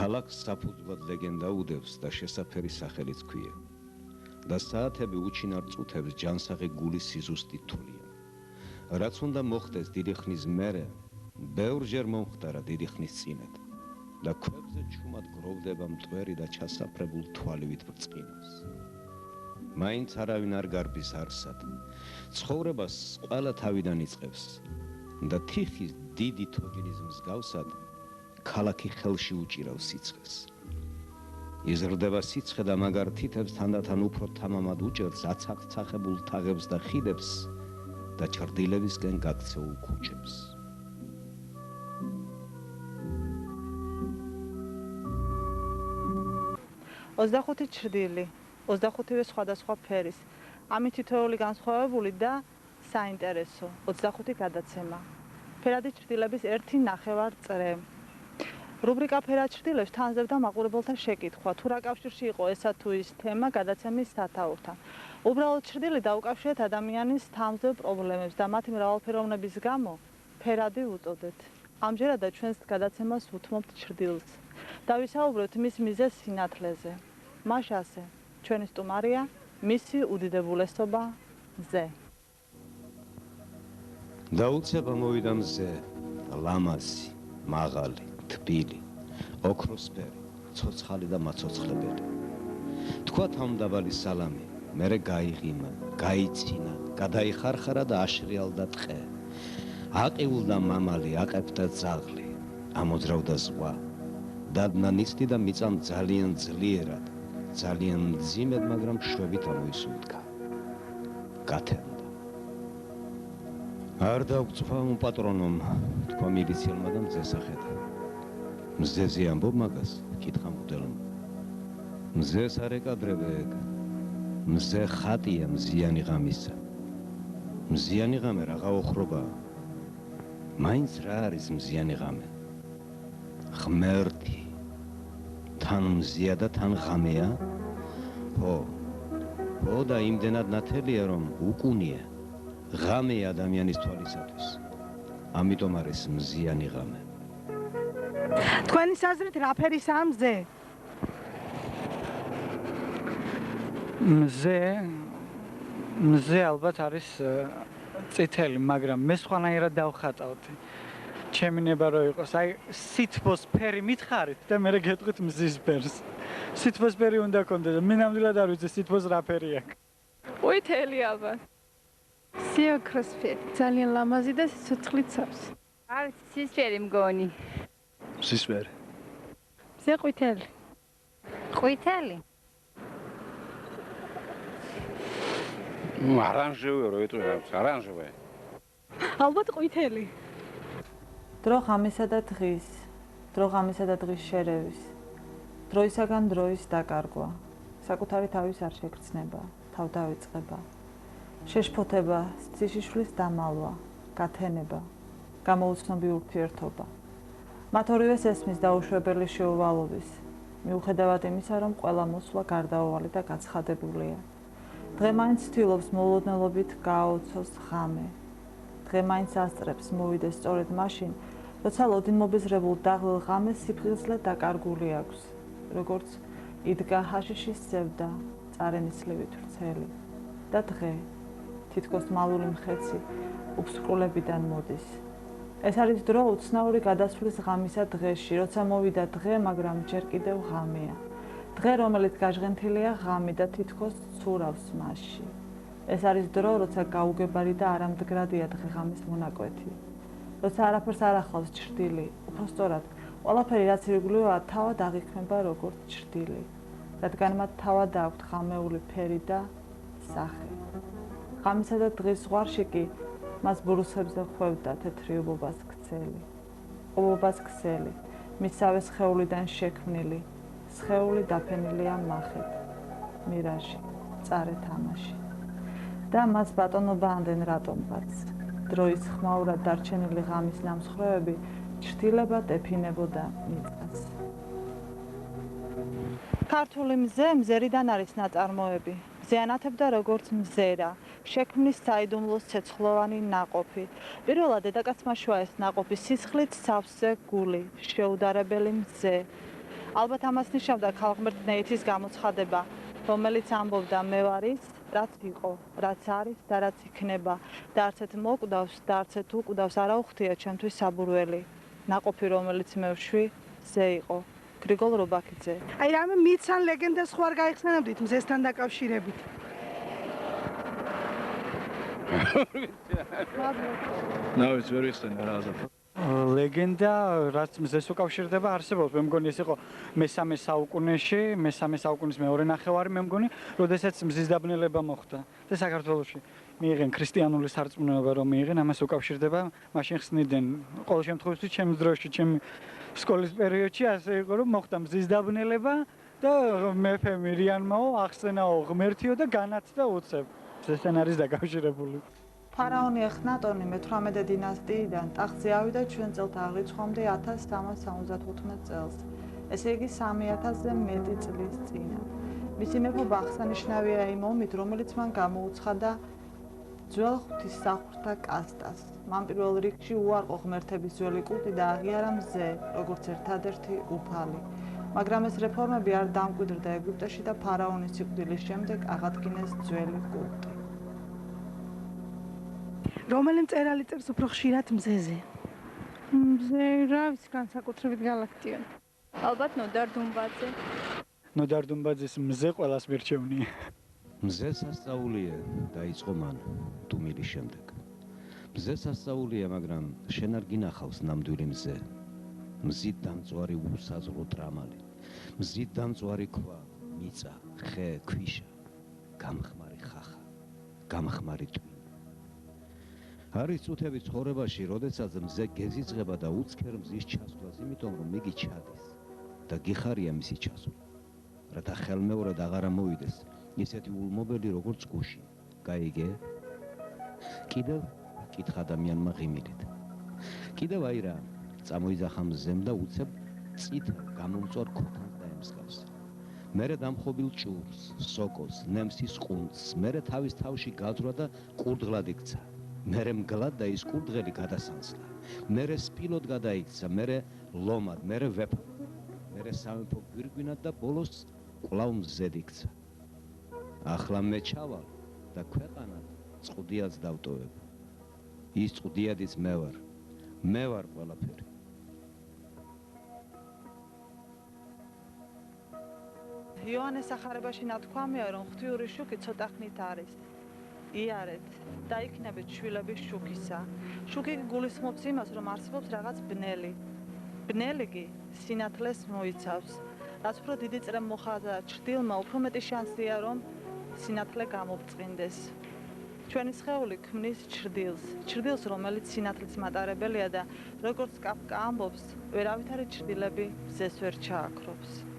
ქალაქს საფუძვლად ლეგენდა უდევს და შესაფერი სახელიც ქვია. და საათები უჩინარ წუთებს ჯანსაღი გულის სიზუსტით თვლიან. რაც უნდა მოხდეს დიდი ხნის მერე, ბევრჯერ მომხდარა დიდი ხნის წინათ და ქვებზე ჩუმად გროვდება მტვერი და ჩასაფრებულ თვალივით ბრწყინავს. მაინც არავინ არ გარბის არსად, ცხოვრებას ყველა თავიდან იწყებს და თიხის დიდი თოჯინის მსგავსად ქალაქი ხელში უჭირავს სიცხეს. იზრდება სიცხე და მაგარ თითებს თანდათან უფრო თამამად უჭერს აცახცახებულ თაღებს და ხიდებს და ჩრდილებისკენ გაქცეულ ქუჩებს. ოცდახუთი ჩრდილი, 25-ვე სხვადასხვა ფერის, ამით თითოეული განსხვავებული და საინტერესო, 25 გადაცემა. ფერადი ჩრდილების 1.5 წრე. რუბრიკა ფერად ჩრდილებს თანძებდა მაყურებელთა შეკითხვა, თუ რა კავშირში იყო ესა თუ ის თემა გადაცემის სათაურთან. უბრალოდ ჩრდილი დაუკავშირეთ ადამიანის თანმზებ პრობლემებს და მათი მრავალფეროვნების გამო ფერადი უწოდეთ. ამჯერადაც ჩვენს გადაცემას უთმობთ ჩრდილს და ვისაუბრებთ მის მიზეზ სინათლეზე. მაშასე, ჩვენი სტუმარია, მისი უდიდებულესობა მზე. დაუცება მოვიდა მზე, ლამაზი, მაღალი, თბილი, ოქროსფერი, ცოცხალი და მაცოცხლებელი. თქვა თავმდაბალი სალამი, მერე გაიღიმა, გაიცინა, გადაიხარხარა და აშრიალდა ტყე. აყიულდა მამალი, აყებდა ძაღლი, ამოძრავდა ზღვა. დადნა ნისლი და მიწამ ძალიან ძლიერად, ძალიან მძიმედ, მაგრამ შვებით ამოისუნთქა. გათენდა. არ დაგვწვა პატრონომ, თქვა მილიციელმა და მზეს ახედა. მზეზე ამბობ მაგას, კითხა მღვდელმა. მზეს არ ეკადრებ ეგ. მზე ხატია მზიანი ღამისა. მზიანი ღამე რაღა ოხრობაა. მაინც რა არის მზიანი ღამე? ღმერთი. თან მზია და თან ღამეა? ხო და იმდენად ნათელია, რომ უკუნია. ღამეა ადამიანის თვალისათვის. ამიტომ არის მზიანი ღამე. თქვენი საზრით რა ფერისაა მზე? მზე ალბათ არის წითელი, მაგრამ მე სხვანაირად დავხატავთ. ჩემი ნება რო იყოს, აი სითბოს ფერი მითხარით და მე გეტყვით მზის ფერს. სითბოს ფერი უნდა კონდეს, მე ნამდვილად არ ვიცი სითბოს რა ფერი აქვს. ყვითელი ალბათ. სიოქროსფერი, ძალიან ლამაზი და სიცოცხლით სავს. არის სისფერი მგონი. სისფერი. მზე ყვითელი. ყვითელი? Оранжевый, оранжевый. ალბათ ყვითელი. დრო ღამისა და დღის, დრო ღამისა და დღის შერევის, დროისაგან დროის დაკარგვა, საკუთარი თავის არ შეგრძნება, თავ დავიწყება, შეშფოთება, სიციშვილის დამალვა, გათენება, გამოუცნობი ურთიერთობა. მათ ორივეს ესმის დაუშვებელი შეუვალობის, მიუხედავად იმისა, რომ ყველა მოსვლა გარდაუვალი და გაცხადებულია. დღე მაინც ცდილობს მოულოდნელობით გააოცოს ღამე. დღე მაინც ასწრებს მოვიდეს სწორედ მაშინ, როცა ლოდინმობეზრებულ დაღლილ ღამეს სიფხიზლე დაკარგული აქვს, როგორც იდგა ჰაშიშის ზევდა, წარენისლივით ვრცელი. და დღე, თითქოს მალული მხეცი, უფსკრულებიდან მოდის. ეს არის დრო უცნაური გადასვლის ღამისა დღეში, როცა მოვიდა დღე, მაგრამ ჯერ კიდევ ღამეა. დღე, რომელიც გაჟღენთილია ღამი და თითქოს ცურავს მასში. ეს არის დრო, როცა გაუგებარი და არამდგრადია დღე-ღამის მონაკვეთი. როცა არაფერს არ ახლავს ჩრდილი, უბრალოდ ყველაფერი რაც ირგვლივაა თავად აღიქმება როგორც ჩრდილი, რადგან მათ თავად აქვთ ღამეული ფერი და სახე. ღამისა და დღის ზღვარში კი მას ბურუსებზე ხვევდა თეთრი ობობას ქცელი. ობობას ქსელი, მისავე სხეულიდან შექმნილი, სხეული დაფენილია მახეთ, მირაჟი, წარე თამაში. და მას ბატონობაანდნენ რატომღაც. დროის ხმაურად დარჩენილი ღამის ნამსხვრევები ჩრდილებად ეფინებოდა მიწას. ქართული მზე მზერიდან არის ნაწარმოები. მზე ანათებდა როგორც მზერა, შექმნის საიდუმლოს ცეცხლოვანი ნაყოფი. პირველად დედაკაცმა შვა ეს ნაყოფი სისხლით სავსე გული, შეუდარებელი მზე. ალბათ ამას ნიშნავდა ქალღმერთნეითის გამოცხადება, რომელიც ამბობდა მე ვარ ის, რაც იყო, რაც არის და რაც იქნება და არცეთ მოკვდავს და არცეთ უკვდავს არა უხდია ჩემთვის საბურველი. ნაყოფი რომელიც მე ვშვი, ზე იყო. გრიგოლ რობაქიძე. აი რამე მითს ან ლეგენდას ხო არ გაიხსენებდით მზესთან დაკავშირებით? ნავის ვერ იხსენე რაზა. ლეგენდა რაც მზეს უკავშირდება არსებობს. მე მგონი ეს იყო მე-3 საუკუნეში, მე-3 საუკუნის მეორე ნახევარი მე მგონი, როდესაც მზის დაბნელება მოხდა და საქართველოში მიიღენ ქრისტიანული სარწმუნოება რომ მიიღენ, ამას უკავშირდება, მაშინ ხსნიდნენ ყოველ შემთხვევაში ჩემს დროში, ჩემი სკოლის პერიოდში ასე იყო რომ მოხდა მზის დაბნელება და მეფე მირიანმაო ახსენაო ღმერთიო და განაცდა უცებ. ესთან არის დაკავშირებული. ფარაონი ეხნატონი მე-18 დინასტიიდან ტახტზე ავიდა ჩვენ წელთაღრიცხვამდე 1375 წელს. ესე იგი 3000-ზე მეტი წლის წინ. მისი მეფობა აღსანიშნავია იმ ომით, რომელიც მან გამოუცხადა ძველ ღვთისმსახურთა კასტას. მან პირველ რიგში უარყო ღმერთების ძველი კულტი და აღიარა მზე, როგორც ერთადერთი უფალი. მაგრამ ეს რეფორმები არ დამკვიდრდა ეგვიპტეში და ფარაონის სიკვდილის შემდეგ აღადგინეს ძველი კულტი. რომელი მწერალი წერს უფრო ხშირად მზეზე? მზე რა ვიცი განსაკუთრებით გალაქტიონ. ალბათ ნოდარ დუმბაძე. ნოდარ დუმბაძის მზე ყველას მირჩევნია. მზე სასწაულია დაიწყო მან დუმილის შემდეგ. მზე სასწაულია, მაგრამ შენ არ გინახავს ნამდვილი მზე. მზით დამწვარი უსაზღვრო ტრამალი. მზით დამწვარი ქვა, მიწა, ხე, ქვიშა, გამხმარი ხახა, გამხმარი ტვინი. არის წუთები ცხოვრებაში, როდესაც მზე გეზიძღება და უცქერ მზის ჩასვლას, იმიტომ რომ იგი ჩადის და გიხარია მისი ჩასვლა. რათა ხელმეორედ აღარ მოვიდეს ისეთი ულმობელი როგორც გუში. გაიგე? კიდევ კითხა ადამიანმა ღიმილით. კიდევ აი რა, წამოიძახა მზემ და უცებ წით გამომწვარ ქოთანს დაემსგავს. მერე დამხობილ ჭურს, სოკოს, ნემსის ყუნწს, მერე თავის თავში გაძვრა და კურდღლად იქცა. მერე მგლად და ის კურდღელი გადასანსლა. მერე სპილოდ გადაიქცა, მერე ლომად, მერე ვეფად. მერე სამეფო გვირგვინად და ბოლოს კვლავ მზედ იქცა. ახლა მე ჩავალ და ქვეყანად წყუდიადს დავტოვებ. ის წყუდიადიც მე ვარ. მე ვარ ყველაფერი. იოანეს სახარებაში ნათქვამია, რომ ღვთიური შუქი ცოტა ხნით არის. იარეთ, დაიქნებით შვილების შუქისა. შუქი გულისხმობს იმას, რომ არსებობს რაღაც ბნელი. ბნელი კი სინათლეს მოიცავს. რაც უფრო დიდი წრე მოხდა ჩრდილმა, უფრო მეტი შანსია, რომ სინათლე გამოფწყინდეს. ჩვენი სხეული ქმნის ჩრდილს, ჩრდილს, რომელიც სინათლის მატარებელია და როგორც კაფკა ამბობს, ვერავითარი ჩრდილები მზეს ვერ ჩააქრობს.